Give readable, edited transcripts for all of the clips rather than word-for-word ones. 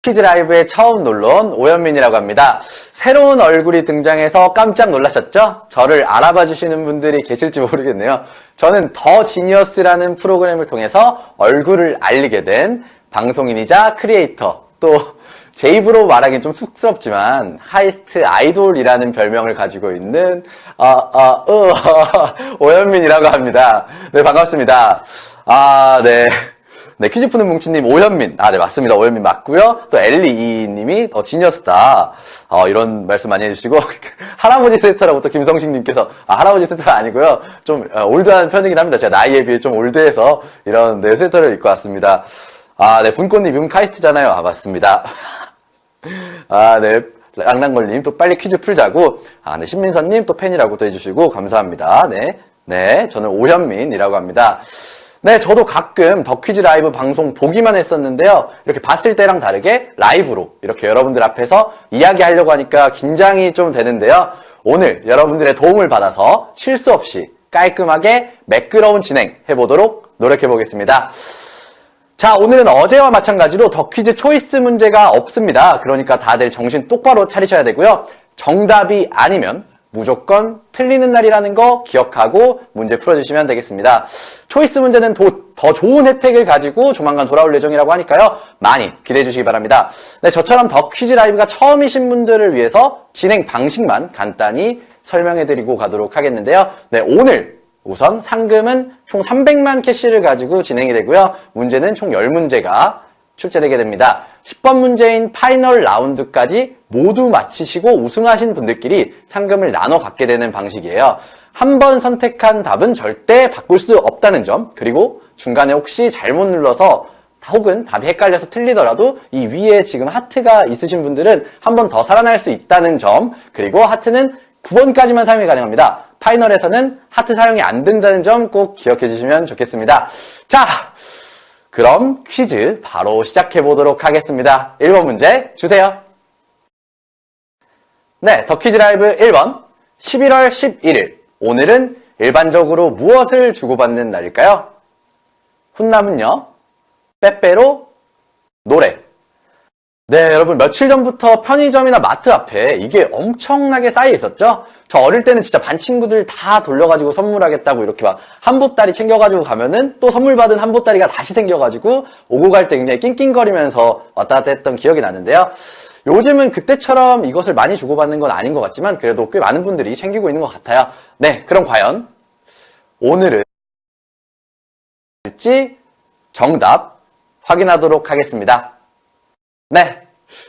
퀴즈 라이브에 처음 놀러온 오현민이라고 합니다. 새로운 얼굴이 등장해서 깜짝 놀라셨죠? 저를 알아봐 주시는 분들이 계실지 모르겠네요. 저는 더 지니어스라는 프로그램을 통해서 얼굴을 알리게 된 방송인이자 크리에이터, 또 제 입으로 말하기는 좀 쑥스럽지만 하이스트 아이돌이라는 별명을 가지고 있는 오현민이라고 합니다. 네, 반갑습니다. 네, 퀴즈 푸는 뭉치님, 오현민. 네, 맞습니다. 오현민 맞고요. 또 엘리이님이 지니어스다. 이런 말씀 많이 해주시고, 할아버지 스웨터라고 또 김성식님께서, 할아버지 스웨터는 아니고요. 좀 올드한 편이긴 합니다. 제가 나이에 비해 좀 올드해서 이런 네, 스웨터를 입고 왔습니다. 네, 분꽃님, 이분 카이스트잖아요. 맞습니다. 네, 랑랑걸님, 또 빨리 퀴즈 풀자고. 네, 신민선님, 또 팬이라고 또 해주시고, 감사합니다. 네, 저는 오현민이라고 합니다. 네, 저도 가끔 더 퀴즈 라이브 방송 보기만 했었는데요. 이렇게 봤을 때랑 다르게 라이브로 이렇게 여러분들 앞에서 이야기하려고 하니까 긴장이 좀 되는데요. 오늘 여러분들의 도움을 받아서 실수 없이 깔끔하게 매끄러운 진행 해보도록 노력해보겠습니다. 자, 오늘은 어제와 마찬가지로 더 퀴즈 초이스 문제가 없습니다. 그러니까 다들 정신 똑바로 차리셔야 되고요. 정답이 아니면 무조건 틀리는 날이라는 거 기억하고 문제 풀어주시면 되겠습니다. 초이스 문제는 더 좋은 혜택을 가지고 조만간 돌아올 예정이라고 하니까요. 많이 기대해 주시기 바랍니다. 네, 저처럼 더 퀴즈 라이브가 처음이신 분들을 위해서 진행 방식만 간단히 설명해 드리고 가도록 하겠는데요. 네, 오늘 우선 상금은 총 300만 캐시를 가지고 진행이 되고요. 문제는 총 10문제가 출제되게 됩니다. 10번 문제인 파이널 라운드까지 모두 마치시고 우승하신 분들끼리 상금을 나눠 갖게 되는 방식이에요. 한 번 선택한 답은 절대 바꿀 수 없다는 점, 그리고 중간에 혹시 잘못 눌러서 혹은 답이 헷갈려서 틀리더라도 이 위에 지금 하트가 있으신 분들은 한 번 더 살아날 수 있다는 점, 그리고 하트는 9번까지만 사용이 가능합니다. 파이널에서는 하트 사용이 안 된다는 점 꼭 기억해 주시면 좋겠습니다. 자, 그럼 퀴즈 바로 시작해 보도록 하겠습니다. 1번 문제 주세요. 네, 더 퀴즈 라이브 1번. 11월 11일. 오늘은 일반적으로 무엇을 주고받는 날일까요? 훈남은요? 빼빼로, 노래. 네, 여러분 며칠 전부터 편의점이나 마트 앞에 이게 엄청나게 쌓여 있었죠? 저 어릴 때는 진짜 반 친구들 다 돌려가지고 선물하겠다고 이렇게 막 한보따리 챙겨가지고 가면은 또 선물 받은 한보따리가 다시 생겨가지고 오고 갈 때 굉장히 낑낑거리면서 왔다 갔다 했던 기억이 나는데요. 요즘은 그때처럼 이것을 많이 주고받는 건 아닌 것 같지만 그래도 꽤 많은 분들이 챙기고 있는 것 같아요. 네, 그럼 과연 오늘은 정답 확인하도록 하겠습니다. 네,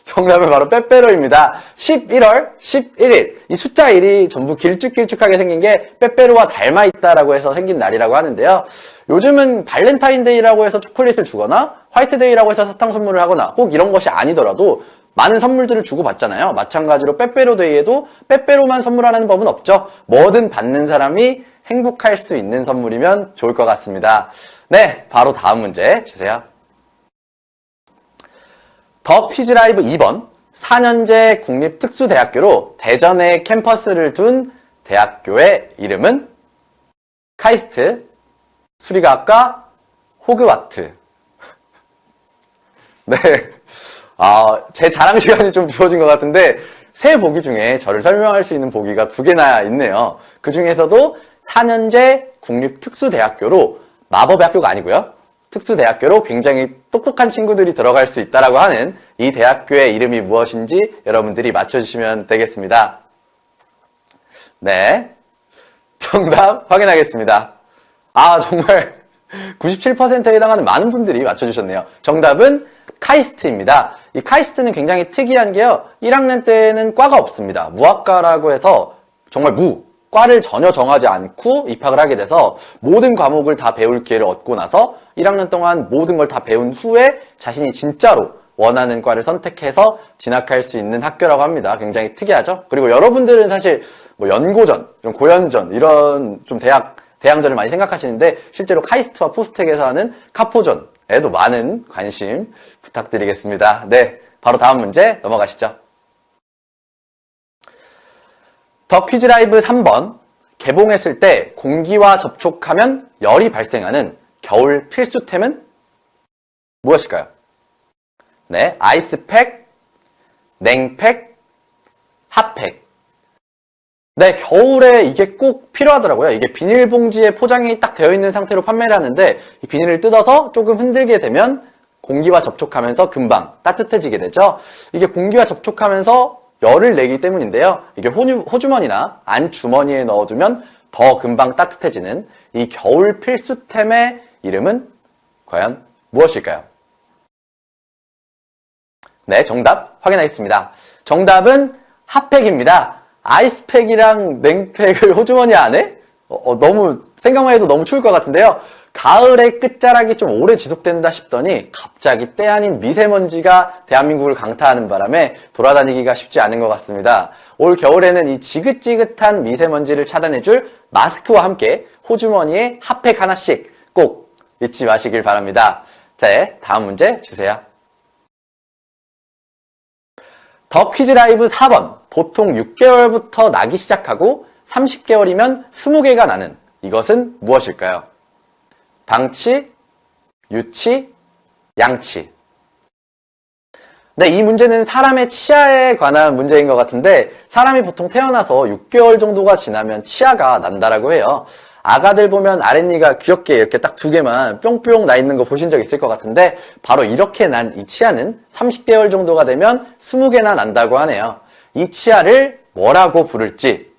정답은 바로 빼빼로입니다. 11월 11일. 이 숫자 1이 전부 길쭉길쭉하게 생긴 게 빼빼로와 닮아있다라고 해서 생긴 날이라고 하는데요. 요즘은 발렌타인데이라고 해서 초콜릿을 주거나 화이트데이라고 해서 사탕 선물을 하거나 꼭 이런 것이 아니더라도 많은 선물들을 주고받잖아요. 마찬가지로 빼빼로데이에도 빼빼로만 선물하라는 법은 없죠. 뭐든 받는 사람이 행복할 수 있는 선물이면 좋을 것 같습니다. 네, 바로 다음 문제 주세요. 더 퀴즈 라이브 2번. 4년제 국립특수대학교로 대전에 캠퍼스를 둔 대학교의 이름은 카이스트, 수리과학과, 호그와트. 네. 제 자랑 시간이 좀 주어진 것 같은데 세 보기 중에 저를 설명할 수 있는 보기가 2개나 있네요. 그 중에서도 4년제 국립특수대학교로 마법의 학교가 아니고요. 특수대학교로 굉장히 똑똑한 친구들이 들어갈 수 있다라고 하는 이 대학교의 이름이 무엇인지 여러분들이 맞춰주시면 되겠습니다. 네, 정답 확인하겠습니다. 정말 97%에 해당하는 많은 분들이 맞춰주셨네요. 정답은 카이스트입니다. 이 카이스트는 굉장히 특이한 게요. 1학년 때는 과가 없습니다. 무학과라고 해서 정말 과를 전혀 정하지 않고 입학을 하게 돼서 모든 과목을 다 배울 기회를 얻고 나서 1학년 동안 모든 걸 다 배운 후에 자신이 진짜로 원하는 과를 선택해서 진학할 수 있는 학교라고 합니다. 굉장히 특이하죠? 그리고 여러분들은 사실 뭐 연고전, 고연전 이런 좀 대항전을 많이 생각하시는데 실제로 카이스트와 포스텍에서 하는 카포전에도 많은 관심 부탁드리겠습니다. 네, 바로 다음 문제 넘어가시죠. 더 퀴즈 라이브 3번. 개봉했을 때 공기와 접촉하면 열이 발생하는 겨울 필수템은 무엇일까요? 네, 아이스팩, 냉팩, 핫팩. 네, 겨울에 이게 꼭 필요하더라고요. 이게 비닐봉지에 포장이 딱 되어 있는 상태로 판매를 하는데 이 비닐을 뜯어서 조금 흔들게 되면 공기와 접촉하면서 금방 따뜻해지게 되죠. 이게 공기와 접촉하면서 열을 내기 때문인데요. 이게 호주머니나 안주머니에 넣어두면 더 금방 따뜻해지는 이 겨울 필수템의 이름은 과연 무엇일까요? 네, 정답 확인하겠습니다. 정답은 핫팩입니다. 아이스팩이랑 냉팩을 호주머니 안에? 너무 생각만 해도 너무 추울 것 같은데요. 가을의 끝자락이 좀 오래 지속된다 싶더니 갑자기 때 아닌 미세먼지가 대한민국을 강타하는 바람에 돌아다니기가 쉽지 않은 것 같습니다. 올 겨울에는 이 지긋지긋한 미세먼지를 차단해줄 마스크와 함께 호주머니에 핫팩 하나씩 꼭 잊지 마시길 바랍니다. 자, 다음 문제 주세요. 더 퀴즈 라이브 4번. 보통 6개월부터 나기 시작하고 30개월이면 20개가 나는 이것은 무엇일까요? 방치, 유치, 양치. 네, 이 문제는 사람의 치아에 관한 문제인 것 같은데 사람이 보통 태어나서 6개월 정도가 지나면 치아가 난다라고 해요. 아가들 보면 아랫니가 귀엽게 이렇게 딱 2개만 뿅뿅 나 있는 거 보신 적 있을 것 같은데 바로 이렇게 난 이 치아는 30개월 정도가 되면 20개나 난다고 하네요. 이 치아를 뭐라고 부를지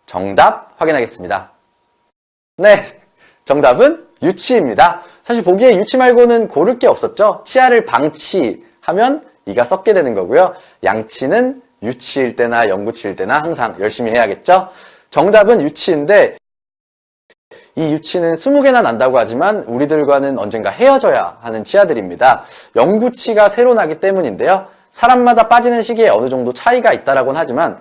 정답 확인하겠습니다. 네, 정답은 유치입니다. 사실 보기에 유치 말고는 고를 게 없었죠. 치아를 방치하면 이가 썩게 되는 거고요. 양치는 유치일 때나 영구치일 때나 항상 열심히 해야겠죠. 정답은 유치인데 이 유치는 20개나 난다고 하지만 우리들과는 언젠가 헤어져야 하는 치아들입니다. 영구치가 새로 나기 때문인데요. 사람마다 빠지는 시기에 어느 정도 차이가 있다라고는 하지만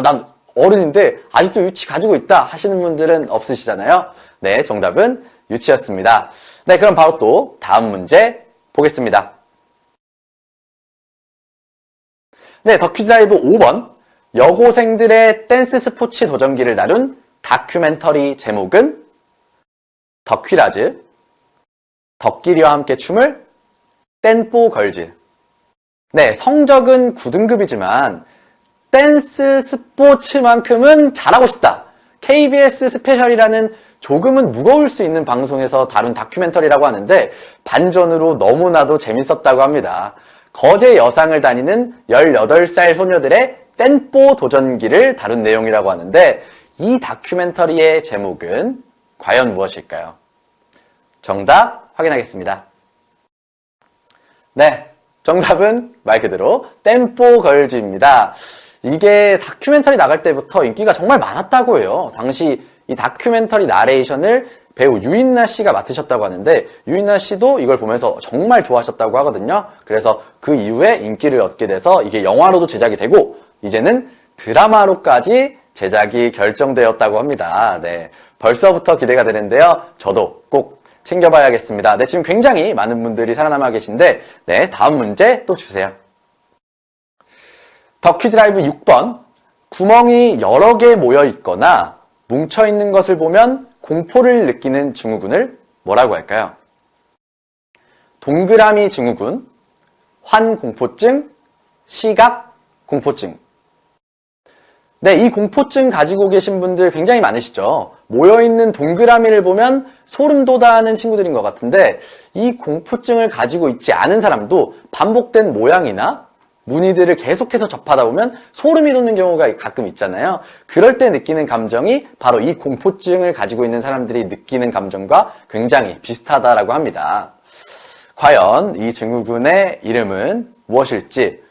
난 어른인데 아직도 유치 가지고 있다 하시는 분들은 없으시잖아요. 네, 정답은 유치였습니다. 네, 그럼 바로 또 다음 문제 보겠습니다. 네, 더 퀴즈 라이브 5번. 여고생들의 댄스 스포츠 도전기를 다룬 다큐멘터리 제목은 덕퀴라즈, 덕기리와 함께 춤을, 댄뽀 걸즈. 네, 성적은 9등급이지만 댄스 스포츠만큼은 잘하고 싶다. KBS 스페셜이라는 조금은 무거울 수 있는 방송에서 다룬 다큐멘터리라고 하는데 반전으로 너무나도 재밌었다고 합니다. 거제 여상을 다니는 18살 소녀들의 댄뽀 도전기를 다룬 내용이라고 하는데 이 다큐멘터리의 제목은 과연 무엇일까요? 정답 확인하겠습니다. 네, 정답은 말 그대로 댄뽀 걸즈입니다. 이게 다큐멘터리 나갈 때부터 인기가 정말 많았다고 해요. 당시 이 다큐멘터리 나레이션을 배우 유인나 씨가 맡으셨다고 하는데 유인나 씨도 이걸 보면서 정말 좋아하셨다고 하거든요. 그래서 그 이후에 인기를 얻게 돼서 이게 영화로도 제작이 되고 이제는 드라마로까지 제작이 결정되었다고 합니다. 네, 벌써부터 기대가 되는데요. 저도 꼭 챙겨봐야겠습니다. 네, 지금 굉장히 많은 분들이 살아남아 계신데 네, 다음 문제 또 주세요. 더 퀴즈 라이브 6번. 구멍이 여러 개 모여 있거나 뭉쳐 있는 것을 보면 공포를 느끼는 증후군을 뭐라고 할까요? 동그라미 증후군, 환공포증, 시각공포증. 네, 이 공포증 가지고 계신 분들 굉장히 많으시죠? 모여있는 동그라미를 보면 소름 돋아하는 친구들인 것 같은데 이 공포증을 가지고 있지 않은 사람도 반복된 모양이나 무늬들을 계속해서 접하다 보면 소름이 돋는 경우가 가끔 있잖아요. 그럴 때 느끼는 감정이 바로 이 공포증을 가지고 있는 사람들이 느끼는 감정과 굉장히 비슷하다라고 합니다. 과연 이 증후군의 이름은 무엇일지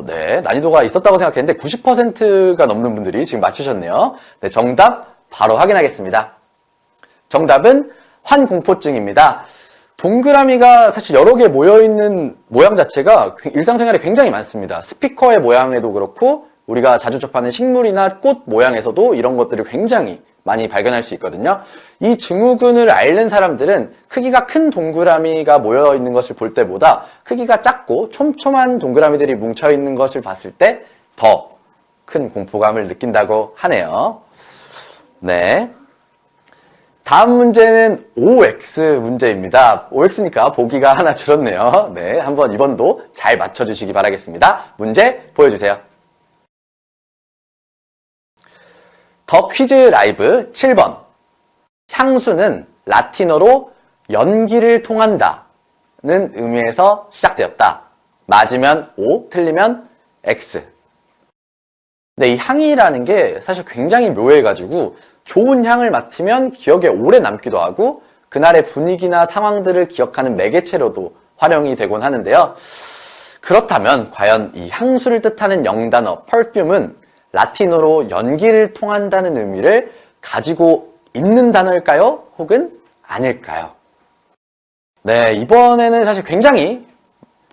네, 난이도가 있었다고 생각했는데 90%가 넘는 분들이 지금 맞추셨네요. 네, 정답 바로 확인하겠습니다. 정답은 환공포증입니다. 동그라미가 사실 여러 개 모여있는 모양 자체가 일상생활에 굉장히 많습니다. 스피커의 모양에도 그렇고 우리가 자주 접하는 식물이나 꽃 모양에서도 이런 것들을 굉장히 많이 발견할 수 있거든요. 이 증후군을 앓는 사람들은 크기가 큰 동그라미가 모여있는 것을 볼 때보다 크기가 작고 촘촘한 동그라미들이 뭉쳐있는 것을 봤을 때 더 큰 공포감을 느낀다고 하네요. 네. 다음 문제는 OX 문제입니다. OX니까 보기가 하나 줄었네요. 네, 한번 이번도 잘 맞춰주시기 바라겠습니다. 문제 보여주세요. 더 퀴즈 라이브 7번. 향수는 라틴어로 연기를 통한다는 의미에서 시작되었다. 맞으면 O, 틀리면 X. 네, 이 향이라는 게 사실 굉장히 묘해가지고 좋은 향을 맡으면 기억에 오래 남기도 하고 그날의 분위기나 상황들을 기억하는 매개체로도 활용이 되곤 하는데요. 그렇다면 과연 이 향수를 뜻하는 영단어 perfume은 라틴어로 연기를 통한다는 의미를 가지고 있는 단어일까요? 혹은 아닐까요? 네, 이번에는 사실 굉장히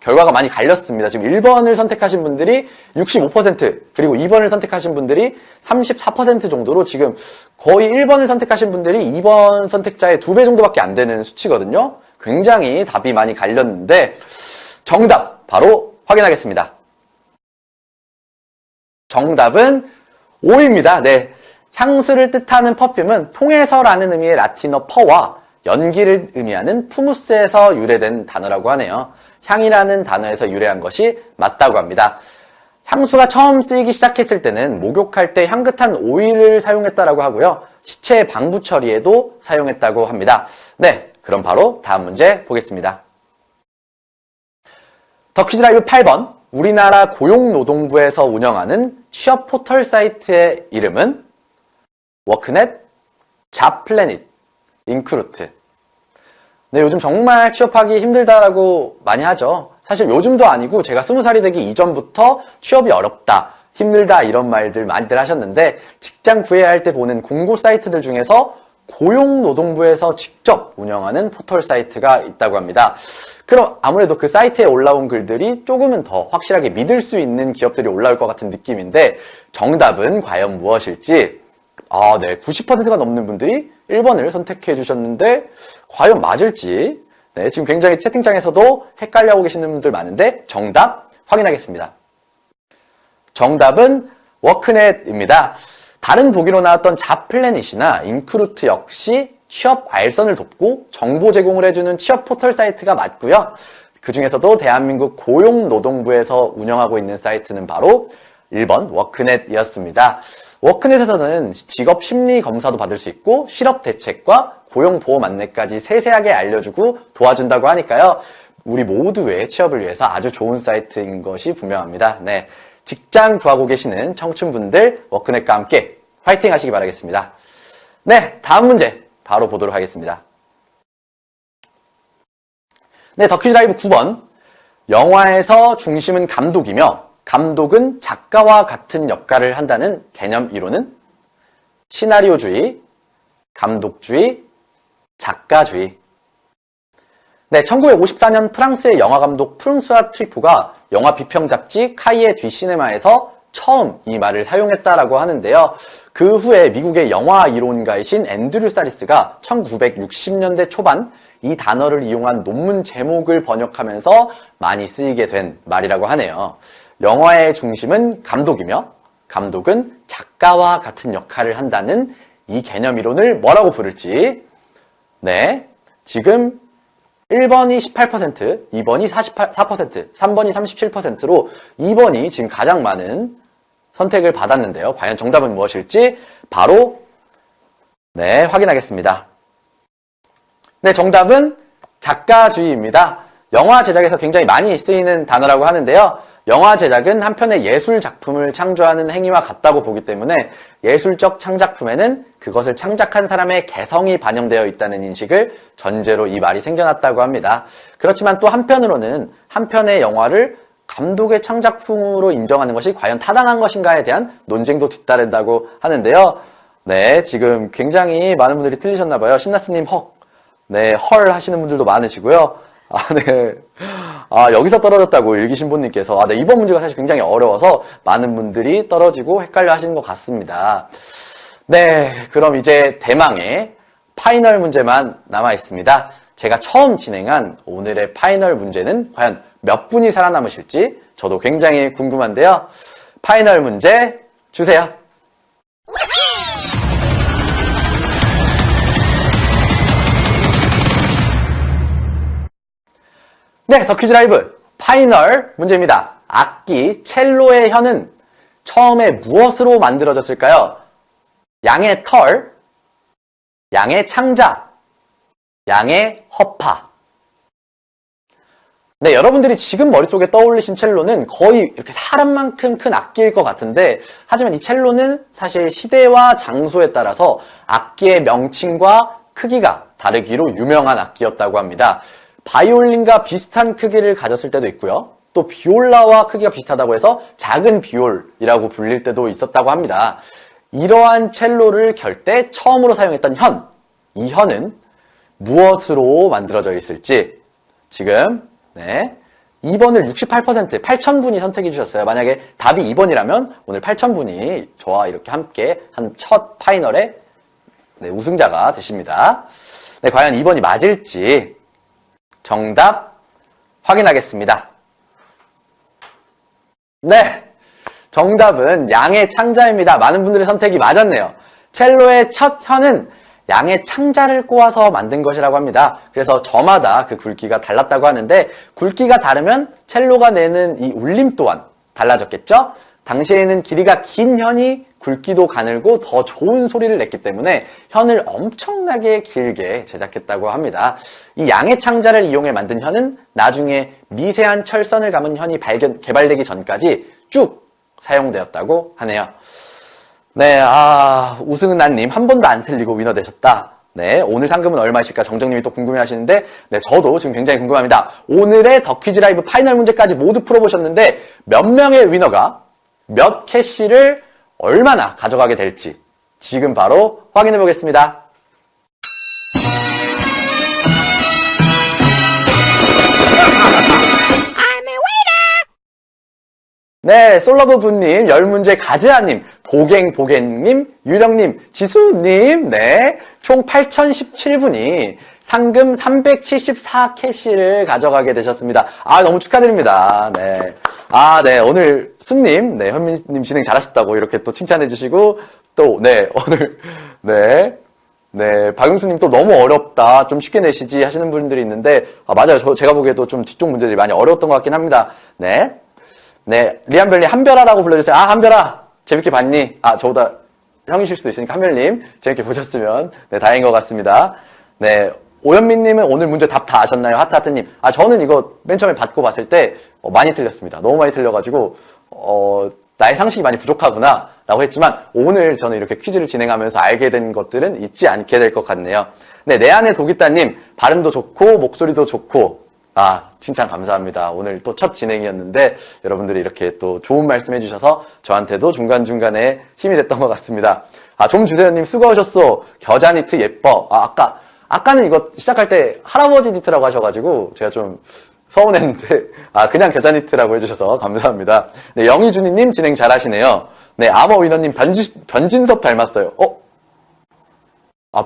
결과가 많이 갈렸습니다. 지금 1번을 선택하신 분들이 65%, 그리고 2번을 선택하신 분들이 34% 정도로 지금 거의 1번을 선택하신 분들이 2번 선택자의 2배 정도밖에 안 되는 수치거든요. 굉장히 답이 많이 갈렸는데 정답 바로 확인하겠습니다. 정답은 O입니다. 네, 향수를 뜻하는 퍼퓸은 통해서라는 의미의 라틴어 퍼와 연기를 의미하는 푸무스에서 유래된 단어라고 하네요. 향이라는 단어에서 유래한 것이 맞다고 합니다. 향수가 처음 쓰이기 시작했을 때는 목욕할 때 향긋한 오일을 사용했다라고 하고요. 시체 방부 처리에도 사용했다고 합니다. 네, 그럼 바로 다음 문제 보겠습니다. 더 퀴즈 라이브 8번. 우리나라 고용노동부에서 운영하는 취업 포털 사이트의 이름은 워크넷, 잡플래닛, 인크루트. 네, 요즘 정말 취업하기 힘들다라고 많이 하죠. 사실 요즘도 아니고 제가 20살이 되기 이전부터 취업이 어렵다, 힘들다 이런 말들 많이들 하셨는데 직장 구해야 할 때 보는 공고 사이트들 중에서 고용노동부에서 직접 운영하는 포털 사이트가 있다고 합니다. 그럼 아무래도 그 사이트에 올라온 글들이 조금은 더 확실하게 믿을 수 있는 기업들이 올라올 것 같은 느낌인데 정답은 과연 무엇일지 네, 90%가 넘는 분들이 1번을 선택해 주셨는데 과연 맞을지 네, 지금 굉장히 채팅창에서도 헷갈려하고 계시는 분들 많은데 정답 확인하겠습니다. 정답은 워크넷입니다. 다른 보기로 나왔던 잡플래닛이나 인크루트 역시 취업 알선을 돕고 정보 제공을 해주는 취업 포털 사이트가 맞고요. 그 중에서도 대한민국 고용노동부에서 운영하고 있는 사이트는 바로 1번 워크넷이었습니다. 워크넷에서는 직업 심리 검사도 받을 수 있고 실업 대책과 고용보험 안내까지 세세하게 알려주고 도와준다고 하니까요. 우리 모두의 취업을 위해서 아주 좋은 사이트인 것이 분명합니다. 네, 직장 구하고 계시는 청춘분들 워크넷과 함께 화이팅 하시기 바라겠습니다. 네, 다음 문제 바로 보도록 하겠습니다. 네, 더 퀴즈 라이브 9번. 영화에서 중심은 감독이며 감독은 작가와 같은 역할을 한다는 개념 이론은 시나리오주의, 감독주의, 작가주의. 네, 1954년 프랑스의 영화감독 프랑스와 트리포가 영화 비평 잡지 카이에 디 시네마에서 처음 이 말을 사용했다라고 하는데요. 그 후에 미국의 영화 이론가이신 앤드류 사리스가 1960년대 초반 이 단어를 이용한 논문 제목을 번역하면서 많이 쓰이게 된 말이라고 하네요. 영화의 중심은 감독이며 감독은 작가와 같은 역할을 한다는 이 개념 이론을 뭐라고 부를지. 네, 지금 1번이 18%, 2번이 44%, 3번이 37%로 2번이 지금 가장 많은 선택을 받았는데요. 과연 정답은 무엇일지 바로 네, 확인하겠습니다. 네, 정답은 작가주의입니다. 영화 제작에서 굉장히 많이 쓰이는 단어라고 하는데요. 영화 제작은 한편의 예술 작품을 창조하는 행위와 같다고 보기 때문에 예술적 창작품에는 그것을 창작한 사람의 개성이 반영되어 있다는 인식을 전제로 이 말이 생겨났다고 합니다. 그렇지만 또 한편으로는 한 편의 영화를 감독의 창작품으로 인정하는 것이 과연 타당한 것인가에 대한 논쟁도 뒤따른다고 하는데요. 네, 지금 굉장히 많은 분들이 틀리셨나봐요. 신나스님 헉. 네, 헐 하시는 분들도 많으시고요. 네. 여기서 떨어졌다고 일기신보님께서 네, 이번 문제가 사실 굉장히 어려워서 많은 분들이 떨어지고 헷갈려 하시는 것 같습니다. 네, 그럼 이제 대망의 파이널 문제만 남아 있습니다. 제가 처음 진행한 오늘의 파이널 문제는 과연 몇 분이 살아남으실지 저도 굉장히 궁금한데요. 파이널 문제 주세요. 네, 더 퀴즈 라이브 파이널 문제입니다. 악기 첼로의 혀는 처음에 무엇으로 만들어졌을까요? 양의 털, 양의 창자, 양의 허파. 네, 여러분들이 지금 머릿속에 떠올리신 첼로는 거의 이렇게 사람만큼 큰 악기일 것 같은데, 하지만 이 첼로는 사실 시대와 장소에 따라서 악기의 명칭과 크기가 다르기로 유명한 악기였다고 합니다. 바이올린과 비슷한 크기를 가졌을 때도 있고요. 또 비올라와 크기가 비슷하다고 해서 작은 비올이라고 불릴 때도 있었다고 합니다. 이러한 첼로를 결 때 처음으로 사용했던 현, 이 현은 무엇으로 만들어져 있을지 지금 2번을 68%, 8,000분이 선택해 주셨어요. 만약에 답이 2번이라면 오늘 8,000분이 저와 이렇게 함께 한 첫 파이널의 우승자가 되십니다. 네, 과연 2번이 맞을지 정답 확인하겠습니다. 네, 정답은 양의 창자입니다. 많은 분들의 선택이 맞았네요. 첼로의 첫 혀는 양의 창자를 꼬아서 만든 것이라고 합니다. 그래서 저마다 그 굵기가 달랐다고 하는데, 굵기가 다르면 첼로가 내는 이 울림 또한 달라졌겠죠? 당시에는 길이가 긴 현이 굵기도 가늘고 더 좋은 소리를 냈기 때문에 현을 엄청나게 길게 제작했다고 합니다. 이 양의 창자를 이용해 만든 현은 나중에 미세한 철선을 감은 현이 개발되기 전까지 쭉 사용되었다고 하네요. 네, 우승은 난님 한 번도 안 틀리고 위너 되셨다. 네, 오늘 상금은 얼마이실까 정정님이 또 궁금해 하시는데, 네, 저도 지금 굉장히 궁금합니다. 오늘의 더 퀴즈 라이브 파이널 문제까지 모두 풀어보셨는데, 몇 명의 위너가 몇 캐시를 얼마나 가져가게 될지 지금 바로 확인해 보겠습니다. 네, 솔러브분님, 10문제 가즈아님, 보갱님, 유령님, 지수님, 네, 총 8,017분이 상금 374캐시를 가져가게 되셨습니다. 너무 축하드립니다. 네. 네, 오늘 순님, 네, 현민님 진행 잘하셨다고 이렇게 또 칭찬해주시고, 또, 네, 오늘, 네, 박용수님 또 너무 어렵다, 좀 쉽게 내시지 하시는 분들이 있는데, 맞아요. 제가 보기에도 좀 뒤쪽 문제들이 많이 어려웠던 것 같긴 합니다. 네. 네, 리안별님, 한별아라고 불러주세요. 한별아, 재밌게 봤니? 저보다 형이실 수도 있으니까 한별님, 재밌게 보셨으면, 네, 다행인 것 같습니다. 네, 오현민님은 오늘 문제 답 다 아셨나요? 하트하트님. 저는 이거 맨 처음에 받고 봤을 때, 많이 틀렸습니다. 너무 많이 틀려가지고, 나의 상식이 많이 부족하구나, 라고 했지만, 오늘 저는 이렇게 퀴즈를 진행하면서 알게 된 것들은 잊지 않게 될 것 같네요. 네, 내 안에 독있다님, 발음도 좋고, 목소리도 좋고, 칭찬 감사합니다. 오늘 또 첫 진행이었는데 여러분들이 이렇게 또 좋은 말씀 해주셔서 저한테도 중간중간에 힘이 됐던 것 같습니다. 좀 주세요님 수고하셨어. 겨자 니트 예뻐. 아까는 이거 시작할 때 할아버지 니트라고 하셔가지고 제가 좀 서운했는데 그냥 겨자 니트라고 해주셔서 감사합니다. 네, 영희준이님 진행 잘하시네요. 네, 아머위너님 변진섭 닮았어요.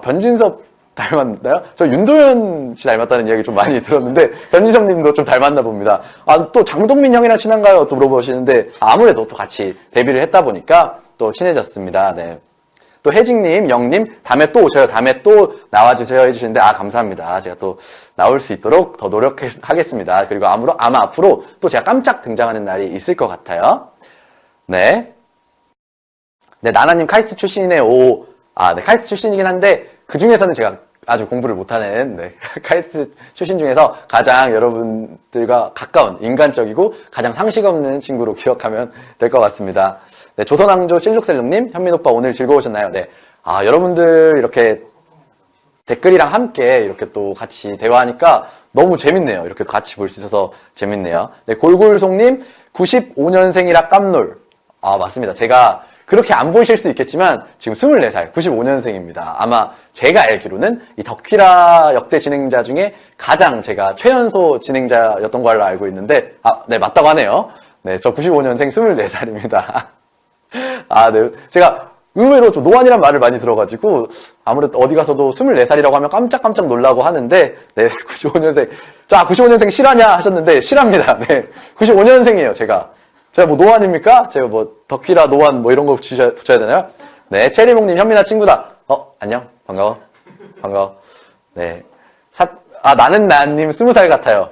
변진섭 닮았나요? 저 윤도현 씨 닮았다는 이야기 좀 많이 들었는데 변지섭 님도 좀 닮았나 봅니다. 또 장동민 형이랑 친한가요? 또 물어보시는데 아무래도 또 같이 데뷔를 했다 보니까 또 친해졌습니다. 네. 또 혜직님, 영님, 다음에 또 오셔요. 다음에 또 나와주세요 해주시는데 감사합니다. 제가 또 나올 수 있도록 더 노력하겠습니다. 그리고 아마 앞으로 또 제가 깜짝 등장하는 날이 있을 것 같아요. 네. 네, 나나님 카이스트 출신이네요. 네, 카이스트 출신이긴 한데 그 중에서는 제가 아주 공부를 못하는 카이스트 출신 중에서 가장 여러분들과 가까운 인간적이고 가장 상식 없는 친구로 기억하면 될 것 같습니다. 네, 조선왕조 실룩셀룩님, 현민 오빠 오늘 즐거우셨나요? 네, 여러분들 이렇게 댓글이랑 함께 이렇게 또 같이 대화하니까 너무 재밌네요. 이렇게 같이 볼 수 있어서 재밌네요. 네, 골골송님, 95년생이라 깜놀. 맞습니다. 제가 그렇게 안 보이실 수 있겠지만 지금 24살, 95년생입니다. 아마 제가 알기로는 이 덕퀴라 역대 진행자 중에 가장 제가 최연소 진행자였던 걸로 알고 있는데 네, 맞다고 하네요. 네, 저 95년생 24살입니다. 네, 제가 의외로 좀 노안이란 말을 많이 들어가지고 아무래도 어디 가서도 24살이라고 하면 깜짝깜짝 놀라고 하는데 네, 95년생. 95년생 실화냐 하셨는데 실화입니다. 네, 95년생이에요, 제가 뭐 노안입니까? 제가 뭐 덕퀴라 노안 뭐 이런 거 붙여야 되나요? 네, 체리몽님, 현민아 친구다. 안녕, 반가워. 네, 나는 나님 20살 같아요.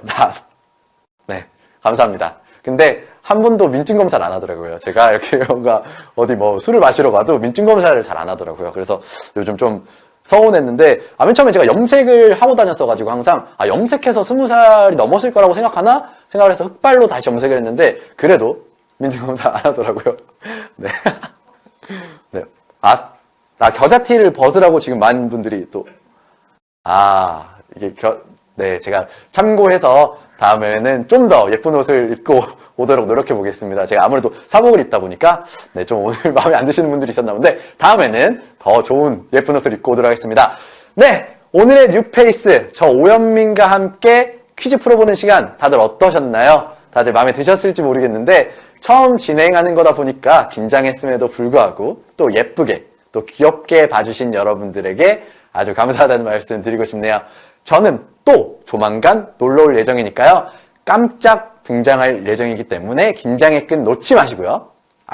네, 감사합니다. 근데 한 번도 민증 검사를 안 하더라고요. 제가 이렇게 뭔가 어디 뭐 술을 마시러 가도 민증 검사를 잘 안 하더라고요. 그래서 요즘 좀 서운했는데, 맨 처음에 제가 염색을 하고 다녔어가지고 항상, 염색해서 20살이 넘었을 거라고 생각을 해서 흑발로 다시 염색을 했는데, 그래도 민증검사 안 하더라고요. 네. 네. 나 겨자티를 벗으라고 지금 많은 분들이 또, 이게 네, 제가 참고해서 다음에는 좀 더 예쁜 옷을 입고 오도록 노력해 보겠습니다. 제가 아무래도 사복을 입다 보니까, 네, 좀 오늘 마음에 안 드시는 분들이 있었나 본데, 다음에는 더 좋은 예쁜 옷을 입고 오도록 하겠습니다. 네, 오늘의 뉴페이스, 저 오현민과 함께 퀴즈 풀어보는 시간, 다들 어떠셨나요? 다들 마음에 드셨을지 모르겠는데, 처음 진행하는 거다 보니까 긴장했음에도 불구하고, 또 예쁘게, 또 귀엽게 봐주신 여러분들에게 아주 감사하다는 말씀 드리고 싶네요. 저는 또 조만간 놀러 올 예정이니까요. 깜짝 등장할 예정이기 때문에 긴장의 끈 놓지 마시고요.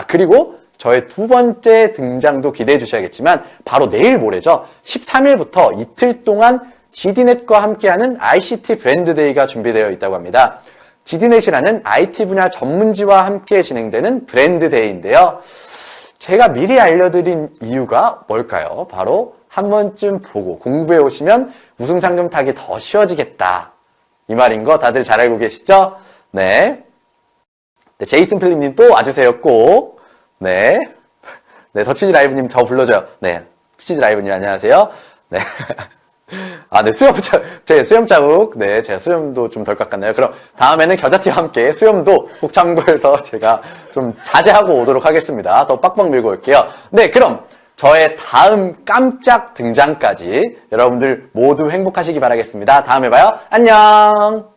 그리고 저의 두 번째 등장도 기대해 주셔야겠지만 바로 내일 모레죠. 13일부터 이틀 동안 GDNet과 함께하는 ICT 브랜드 데이가 준비되어 있다고 합니다. GDNet이라는 IT 분야 전문지와 함께 진행되는 브랜드 데이인데요. 제가 미리 알려드린 이유가 뭘까요? 바로 한 번쯤 보고 공부해 오시면 우승 상금 타기 더 쉬워지겠다. 이 말인 거 다들 잘 알고 계시죠? 네. 네, 제이슨 필립님 또 와주세요, 꼭. 네. 네, 더치즈 라이브님 저 불러줘요. 네. 치즈 라이브님 안녕하세요. 네. 네, 제 수염 자국. 네, 제가 수염도 좀 덜 깎았나요? 그럼 다음에는 겨자티와 함께 수염도 꼭 참고해서 제가 좀 자제하고 오도록 하겠습니다. 더 빡빡 밀고 올게요. 네, 그럼 저의 다음 깜짝 등장까지 여러분들 모두 행복하시기 바라겠습니다. 다음에 봐요. 안녕!